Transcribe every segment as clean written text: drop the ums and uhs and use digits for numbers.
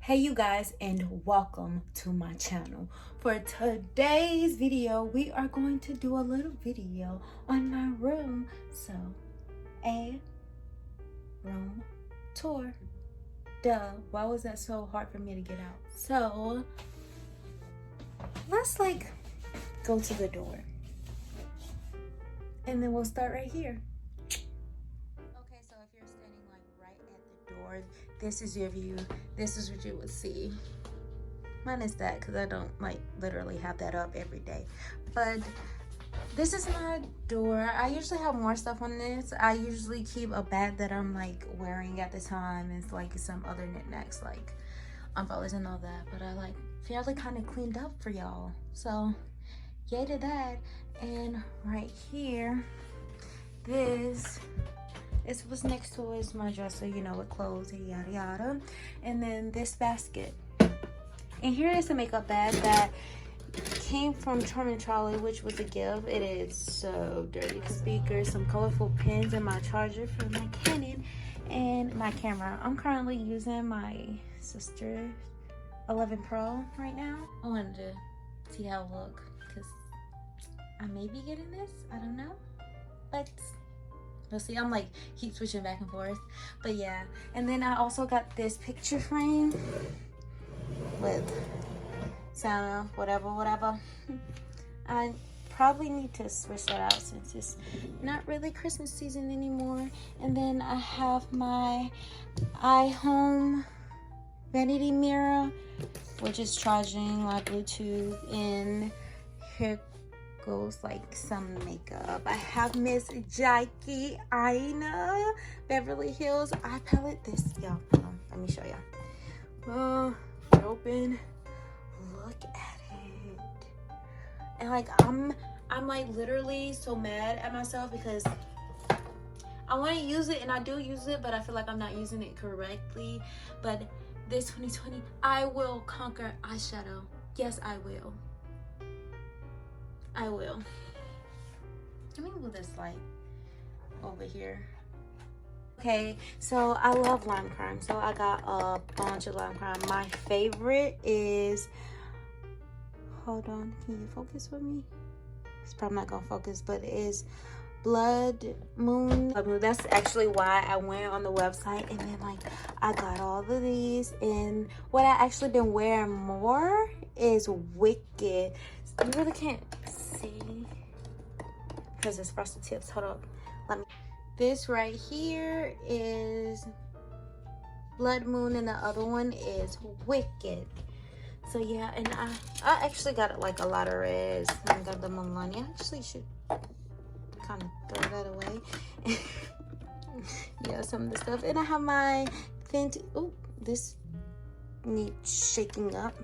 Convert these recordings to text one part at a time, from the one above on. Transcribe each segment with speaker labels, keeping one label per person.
Speaker 1: Hey you guys, and welcome to my channel. For today's video, we are going to do a little video on my room. So, a room tour. Duh, why was that so hard for me to get out? So, let's go to the door. And then we'll start right here. Okay, so if you're standing right at the door, this is your view. This is what you would see. Mine is that because I don't literally have that up every day. But this is my door. I usually have more stuff on this. I usually keep a bag that I'm wearing at the time. It's some other knickknacks like umbrellas and all that. But I fairly kind of cleaned up for y'all. So yay to that. And right here, this is what's next to is my dresser, with clothes and yada yada. And then this basket. And here is a makeup bag that came from TrenijahG, which was a gift. It is so dirty. Speakers, some colorful pens, and my charger for my Canon and my camera. I'm currently using my sister's 11 Pro right now. I wanted to see how it look because I may be getting this. I don't know. We'll see. I'm keep switching back and forth. But yeah. And then I also got this picture frame with Santa, whatever. I probably need to switch that out since it's not really Christmas season anymore. And then I have my iHome vanity mirror, which is charging my Bluetooth. And here goes some makeup. I have Miss Jackie Aina Beverly Hills eye palette. This, y'all, let me show y'all. Open. Look at it. And I'm literally so mad at myself because I want to use it and I do use it, but I feel like I'm not using it correctly. But this 2020, I will conquer eyeshadow. Yes, I will. I will. Let me move this light over here. Okay, so I love lime crime. So I got a bunch of lime crime. My favorite is, hold on, can you focus with me? It's probably not gonna focus, but it is Blood Moon. That's actually why I went on the website, and then I got all of these. And what I actually been wearing more is Wicked. You really can't see because it's frosted tips. Hold up, this right here is Blood Moon, and the other one is Wicked. So yeah, and I actually got a lot of reds. I got the Milani. I actually should kind of throw that away. Yeah, some of the stuff. And I have my Fenty. Oh, this needs shaking up.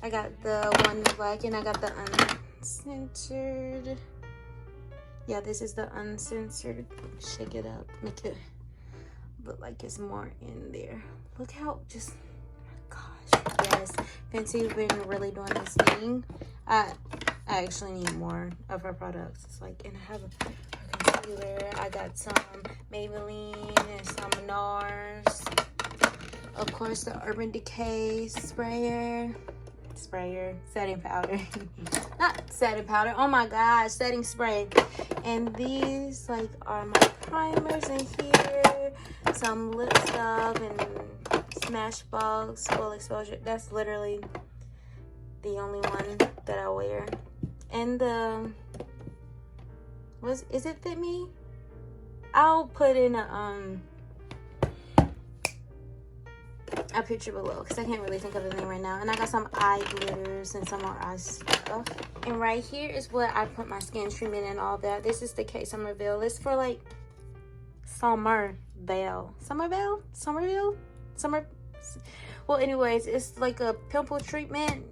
Speaker 1: I got the one black, and I got the uncensored. Yeah, this is the uncensored. Shake it up, make it look like it's more in there. Look how just, oh my gosh, yes, Fenty been really doing this thing. I actually need more of her products. It's and I have a concealer. I got some Maybelline and some NARS. Of course, the Urban Decay sprayer, setting powder. Not setting powder, oh my gosh, setting spray. And these are my primers in here, some lip stuff, and Smashbox full exposure. That's literally the only one that I wear. And the is it Fit Me? I'll put in a picture below because I can't really think of the name right now. And I got some eye glitters and some more eye stuff. And right here is where I put my skin treatment and all that. This is the K Somerville. It's for Somerville. Well, anyways, it's a pimple treatment.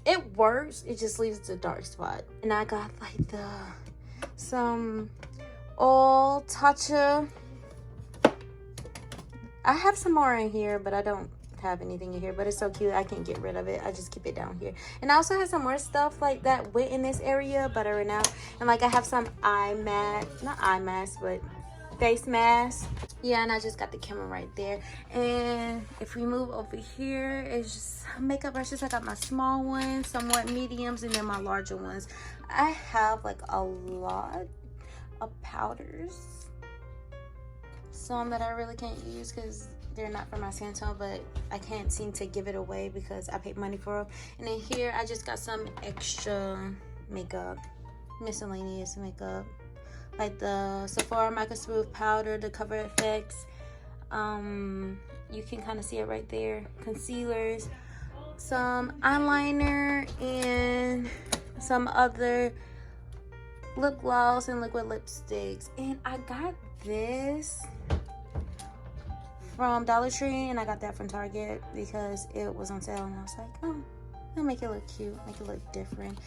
Speaker 1: It works. It just leaves the dark spot. And I got some all Tatcha. I have some more in here, but I don't have anything in here. But it's so cute. I can't get rid of it. I just keep it down here. And I also have some more stuff that went in this area, but I ran out. And I have some not eye mask, but face mask. Yeah, and I just got the camera right there. And if we move over here, it's just makeup brushes. I got my small ones, somewhat mediums, and then my larger ones. I have like a lot of powders, some that I really can't use because they're not for my skin tone, but I can't seem to give it away because I paid money for them. And then here I just got some extra makeup, miscellaneous makeup, like the Sephora Micro Smooth powder, the Cover Effects. You can kind of see it right there. Concealers, some eyeliner, and some other lip gloss and liquid lipsticks. And I got this from Dollar Tree, and I got that from Target because it was on sale, and I was like, oh, it'll make it look cute, make it look different.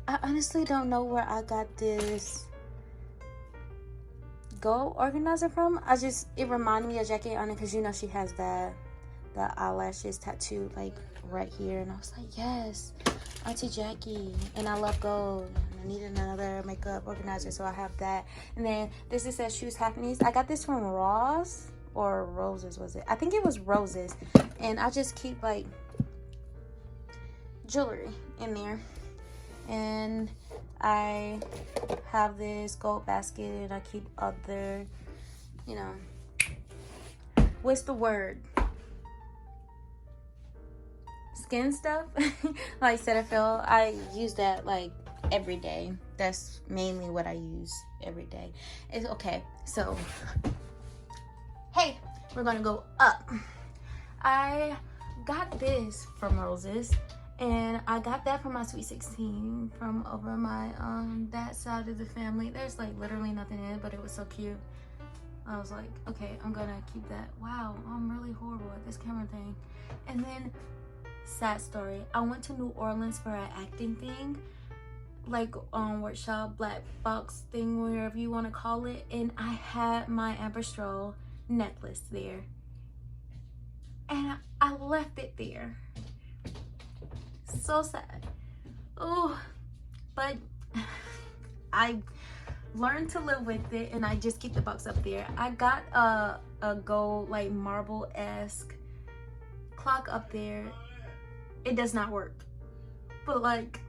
Speaker 1: I honestly don't know where I got this gold organizer from. It reminded me of Jackie on it because, you know, she has the eyelashes tattooed like right here, and I was like, yes, Auntie Jackie. And I love gold. I needed another makeup organizer, so I have that. And then this is says Shoes Happenings. I got this from Ross or Roses, was it? I think it was Roses. And I just keep like jewelry in there. And I have this gold basket, and I keep other, you know, what's the word? Skin stuff. Like Cetaphil. I use that like every day. That's mainly what I use every day. It's okay. So, hey, we're gonna go up. I got this from Roses. And I got that from my Sweet 16 from over my that side of the family. There's like literally nothing in it, but it was so cute. I was like, okay, I'm gonna keep that. Wow, I'm really horrible at this camera thing. And then, sad story, I went to New Orleans for an acting thing, like workshop, black box thing, whatever you want to call it. And I had my Amber Stroll necklace there, and I left it there. So sad. Oh, but I learned to live with it, and I just keep the box up there. I got a gold like marble-esque clock up there. It does not work, but like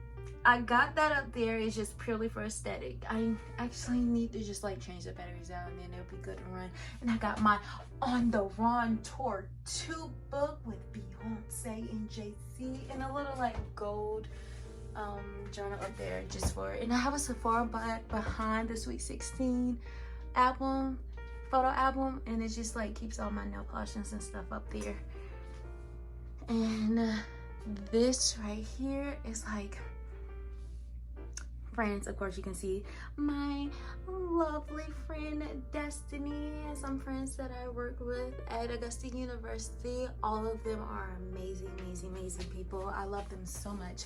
Speaker 1: I got that up there. It's just purely for aesthetic. I actually need to just like change the batteries out, and then it'll be good to run. And I got my On the Run Tour 2 book with Beyonce and Jay-Z, and a little like gold journal up there just for it. And I have a Sephora bag behind the Sweet 16 album, photo album, and it just like keeps all my nail polishes and stuff up there. And this right here is like friends. Of course, you can see my lovely friend Destiny and some friends that I work with at Augusta University. All of them are amazing people. I love them so much.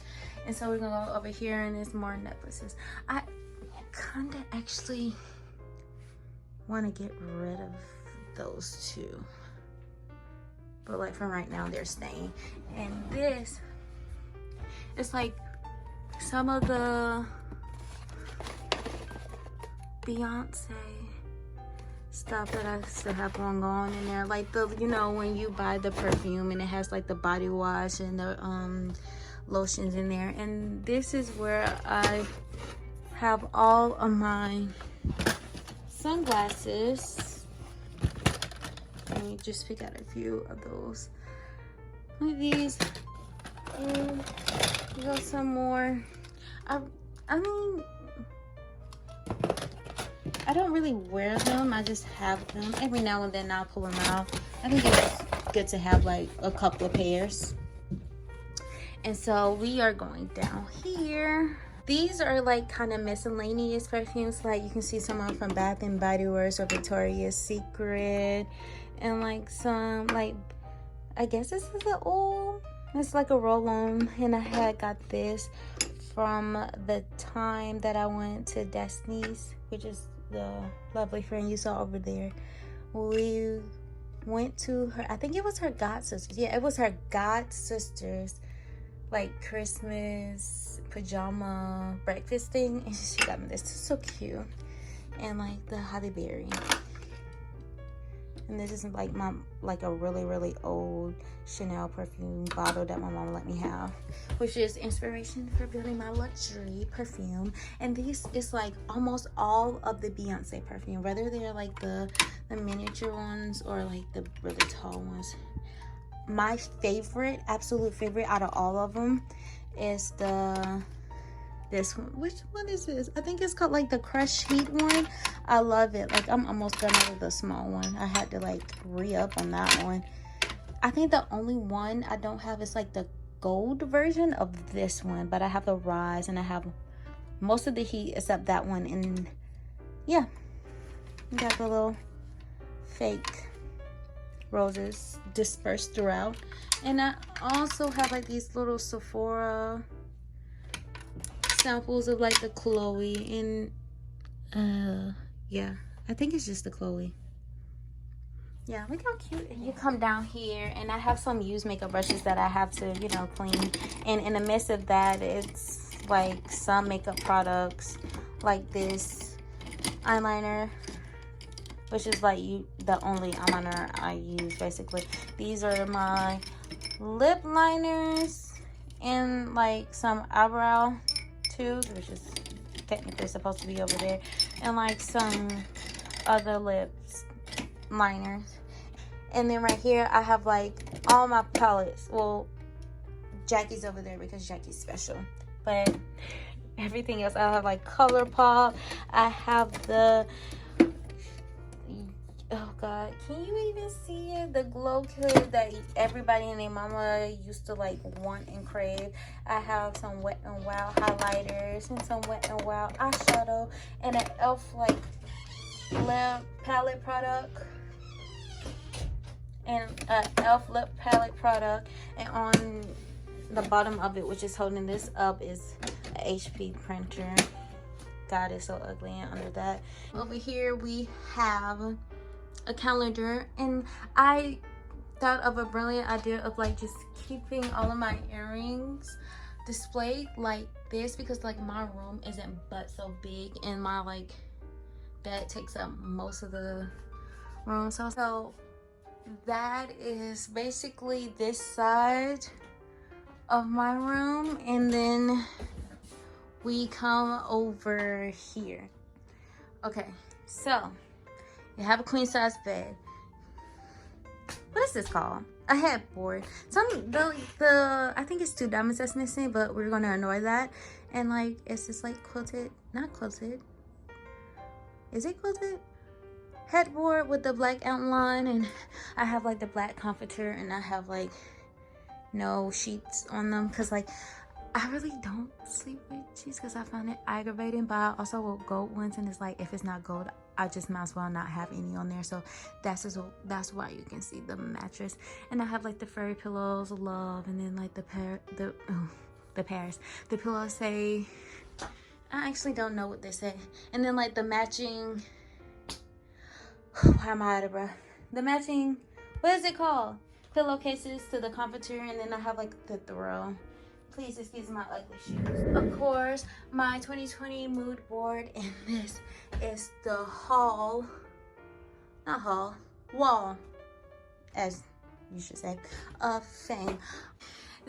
Speaker 1: And so we're gonna go over here, and there's more necklaces. I kind of actually want to get rid of those two, but like for right now they're staying. And this, it's like some of the Beyonce stuff that I still have going on in there, like the, you know, when you buy the perfume and it has like the body wash and the lotions in there. And this is where I have all of my sunglasses. Let me just pick out a few of those. Look at these. We got some more. I mean, I don't really wear them. I just have them. Every now and then I'll pull them out. I think it's good to have like a couple of pairs. And so we are going down here. These are like kind of miscellaneous perfumes. Like you can see some are from Bath and Body Works or Victoria's Secret. And like some, like, I guess this is an oil. It's like a roll-on. And I had got this from the time that I went to Destiny's, which is the lovely friend you saw over there. We went to her, I think it was her god sisters. Yeah, it was her god sisters, like Christmas pajama breakfast thing, and she got me this. It's so cute. And like the holly berry. And this is like a really old Chanel perfume bottle that my mom let me have, which is inspiration for building my luxury perfume. And this is like almost all of the Beyonce perfume, whether they're like the miniature ones or like the really tall ones. My favorite, absolute favorite out of all of them is this one. Which one is this? I think it's called like the Crush Heat one. I love it. Like I'm almost done with the small one. I had to like re-up on that one. I think the only one I don't have is like the gold version of this one, but I have the Rise and I have most of the heat except that one. And yeah, got the little fake roses dispersed throughout. And I also have like these little Sephora samples of like the Chloe, and yeah, I think it's just the Chloe. Yeah, look how cute. And you come down here and I have some used makeup brushes that I have to, you know, clean. And in the midst of that, it's like some makeup products like this eyeliner, which is like the only eyeliner I use basically. These are my lip liners and like some eyebrow tubes, which is technically supposed to be over there, and like some other lips liners. And then right here I have like all my palettes. Well, Jackie's over there because Jackie's special, but everything else I have like ColourPop. I have the, oh god, can you even see it? The glow killer that everybody and their mama used to like want and crave. I have some Wet n Wild highlighters and some Wet n Wild eyeshadow and an e.l.f. like lip palette product and an e.l.f. lip palette product. And on the bottom of it, which is holding this up, is a HP printer. God, it's so ugly. And under that, over here we have a calendar, and I thought of a brilliant idea of like just keeping all of my earrings displayed like this, because like my room isn't but so big and my like bed takes up most of the room. So that is basically this side of my room, and then we come over here. Okay, so you have a queen size bed. What is this called? A headboard. I think it's 2 diamonds that's missing, but we're gonna ignore that. And like it's just like quilted, not quilted. Is it quilted? Headboard with the black outline, and I have like the black comforter, and I have like no sheets on them because like I really don't sleep with sheets because I find it aggravating. But I also will gold ones, and it's like if it's not gold, I just might as well not have any on there. So that's why you can see the mattress. And I have like the furry pillows, love, and then like the pillows say, I actually don't know what they say. And then like the matching, why am I out of breath? The matching, what is it called? Pillowcases to the comforter, and then I have like the throw. Please excuse my ugly shoes. Of course, my 2020 mood board, and this is the wall, as you should say, of fame.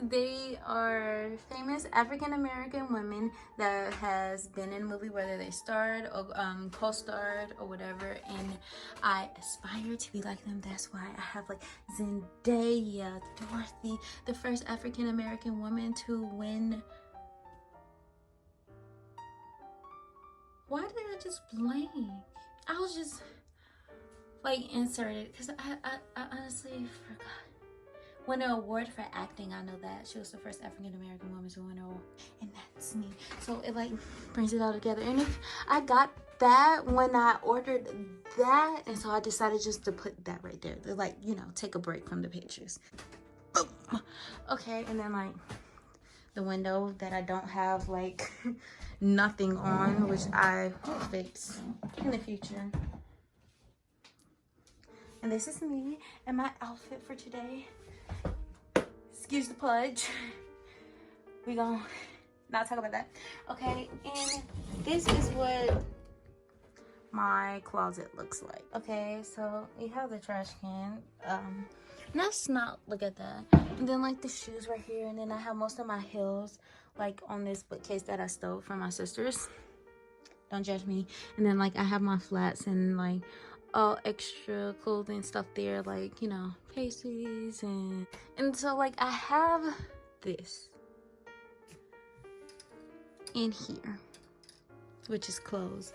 Speaker 1: They are famous African-American women that has been in a movie, whether they starred or co-starred or whatever, and I aspire to be like them. That's why I have like Zendaya, Dorothy, the first African-American woman to win. Why did I just blank? I was just like inserted because I honestly forgot. Won an award for acting. I know that she was the first African-American woman to win an award, and that's me. So it like brings it all together. And if I got that when I ordered that, and so I decided just to put that right there to like, you know, take a break from the pictures. Okay, and then like the window that I don't have like nothing on, which I will fix in the future. And this is me and my outfit for today. Excuse the pudge. We gonna not talk about that. Okay, and this is what my closet looks like. Okay, so you have the trash can. Let's not look at that. And then like the shoes right here, and then I have most of my heels like on this bookcase that I stole from my sisters. Don't judge me. And then like I have my flats and like all extra clothing stuff there, like, you know, pasties and so like I have this in here, which is clothes.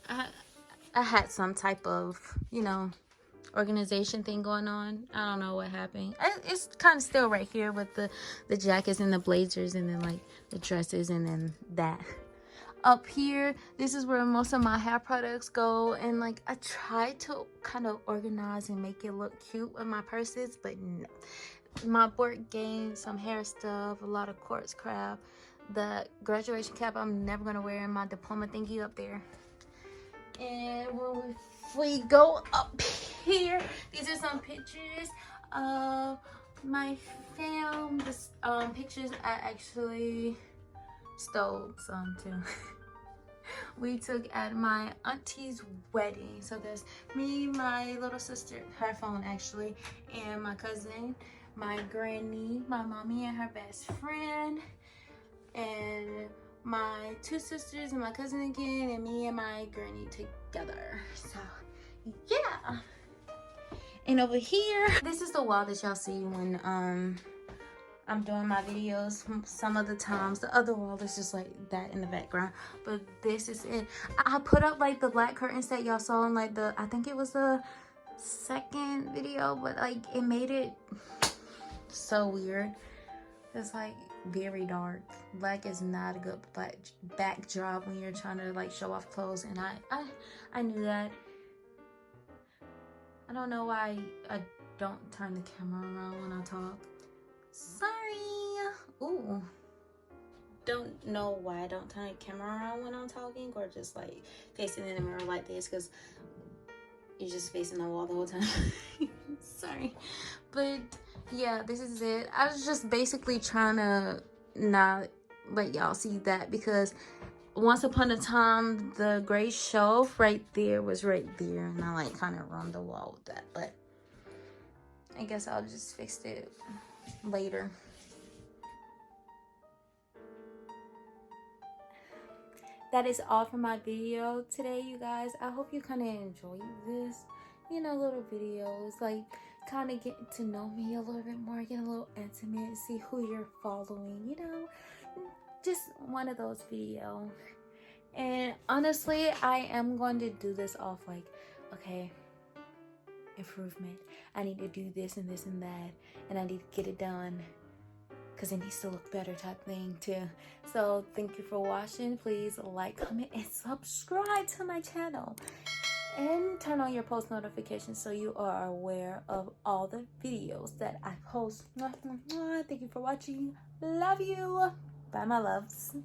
Speaker 1: I had some type of, you know, organization thing going on. I don't know what happened. It's kind of still right here with the jackets and the blazers, and then like the dresses, and then that. Up here, this is where most of my hair products go, and like I try to kind of organize and make it look cute with my purses, but no. My board game, some hair stuff, a lot of quartz craft, the graduation cap I'm never gonna wear, and my diploma thingy up there. And when we go up here, these are some pictures of my fam. This pictures I actually stole some too. We took at my auntie's wedding. So there's me, my little sister, her phone actually, and my cousin, my granny, my mommy and her best friend, and my two sisters and my cousin again, and me and my granny together. So yeah. And over here, this is the wall that y'all see when I'm doing my videos some of the times. The other wall is just like that in the background, but this is it. I put up like the black curtains that y'all saw in like I think it was the second video, but like it made it so weird. It's like very dark. Black is not a good backdrop when you're trying to like show off clothes, and I knew that. I don't know why I don't turn the camera around when I talk. Sorry. Ooh. Don't know why I don't turn the camera around when I'm talking, or just like facing in the mirror like this, because you're just facing the wall the whole time. Sorry. But yeah, this is it. I was just basically trying to not let y'all see that, because once upon a time the gray shelf right there was right there, and I like kind of ruined the wall with that, but I guess I'll just fix it later. That is all for my video today, you guys. I hope you kind of enjoyed this, you know, little videos, like kind of getting to know me a little bit more, getting a little intimate, see who you're following, you know, just one of those videos. And honestly, I am going to do this off like, okay, improvement, I need to do this and this and that, and I need to get it done because it needs to look better type thing too. So thank you for watching. Please like, comment, and subscribe to my channel, and turn on your post notifications so you are aware of all the videos that I post. Thank you for watching. Love you. Bye, my loves.